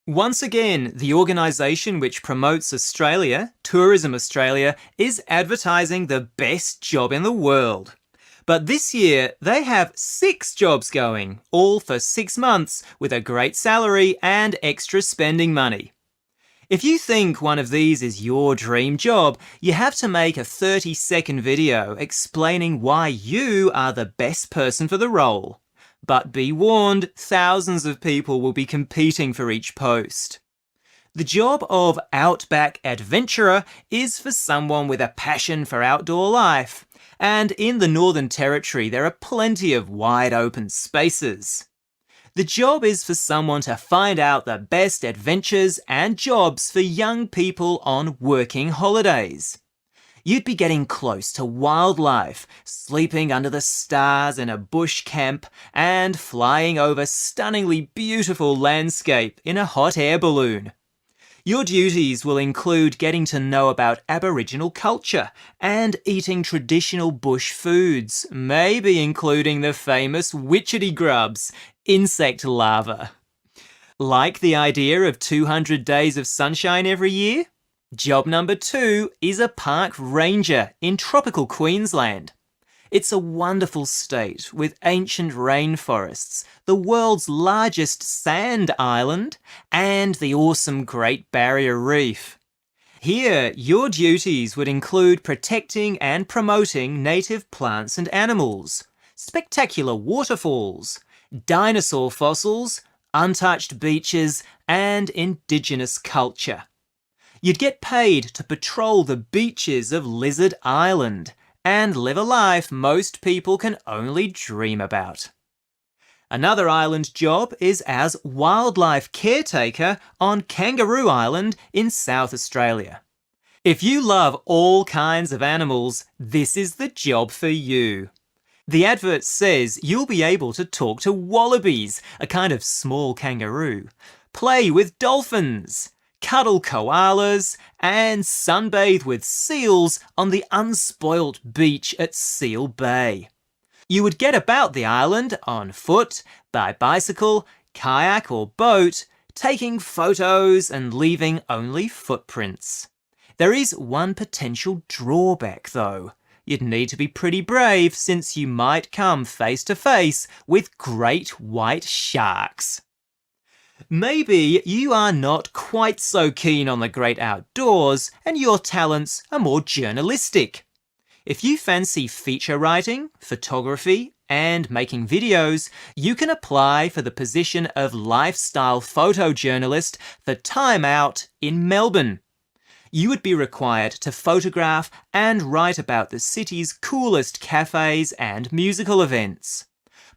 Once again, the organisation which promotes Australia, Tourism Australia, is advertising the best job in the world. But this year, they have 6 jobs going, all for 6 months, with a great salary and extra spending money. If you think one of these is your dream job, you have to make a 30-second video explaining why you are the best person for the role. But be warned, thousands of people will be competing for each post. The job of Outback Adventurer is for someone with a passion for outdoor life, and in the Northern Territory there are plenty of wide open spaces. The job is for someone to find out the best adventures and jobs for young people on working holidays. You'd be getting close to wildlife, sleeping under the stars in a bush camp, and flying over stunningly beautiful landscape in a hot air balloon. Your duties will include getting to know about Aboriginal culture and eating traditional bush foods, maybe including the famous witchetty grubs, insect larvae. Like the idea of 200 days of sunshine every year? Job number 2 is a park ranger in tropical Queensland. It's a wonderful state with ancient rainforests, the world's largest sand island, and the awesome Great Barrier Reef. Here, your duties would include protecting and promoting native plants and animals, spectacular waterfalls, dinosaur fossils, untouched beaches, and indigenous culture. You'd get paid to patrol the beaches of Lizard Island and live a life most people can only dream about. Another island job is as wildlife caretaker on Kangaroo Island in South Australia. If you love all kinds of animals, this is the job for you. The advert says you'll be able to talk to wallabies, a kind of small kangaroo, play with dolphins, cuddle koalas, and sunbathe with seals on the unspoilt beach at Seal Bay. You would get about the island on foot, by bicycle, kayak or boat, taking photos and leaving only footprints. There is one potential drawback though. You'd need to be pretty brave since you might come face to face with great white sharks. Maybe you are not quite so keen on the great outdoors and your talents are more journalistic. If you fancy feature writing, photography, and making videos, you can apply for the position of lifestyle photojournalist for Time Out in Melbourne. You would be required to photograph and write about the city's coolest cafes and musical events.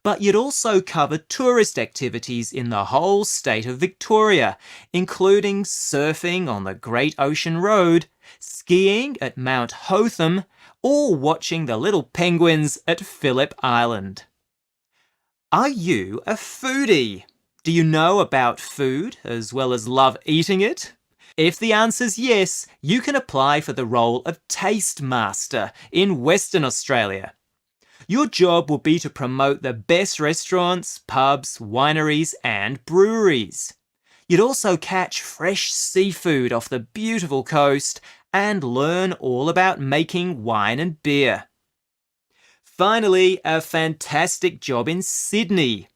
But you'd also cover tourist activities in the whole state of Victoria, including surfing on the Great Ocean Road, skiing at Mount Hotham, or watching the little penguins at Phillip Island. Are you a foodie? Do you know about food as well as love eating it? If the answer's yes, you can apply for the role of Taste Master in Western Australia. Your job will be to promote the best restaurants, pubs, wineries, and breweries. You'd also catch fresh seafood off the beautiful coast and learn all about making wine and beer. Finally, a fantastic job in Sydney.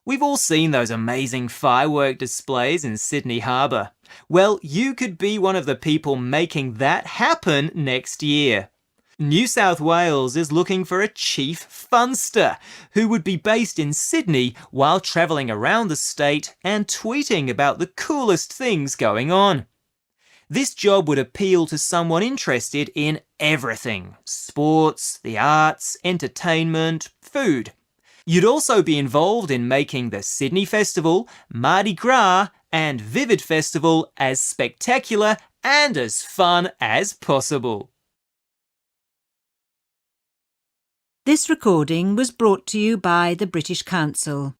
We've all seen those amazing firework displays in Sydney Harbour. Well, you could be one of the people making that happen next year. New South Wales is looking for a chief funster who would be based in Sydney while travelling around the state and tweeting about the coolest things going on. This job would appeal to someone interested in everything: sports, the arts, entertainment, food. You'd also be involved in making the Sydney Festival, Mardi Gras, and Vivid Festival as spectacular and as fun as possible. This recording was brought to you by the British Council.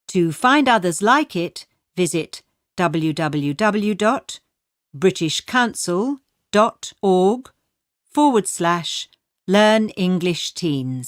To find others like it, visit www.britishcouncil.org/Learn English Teens.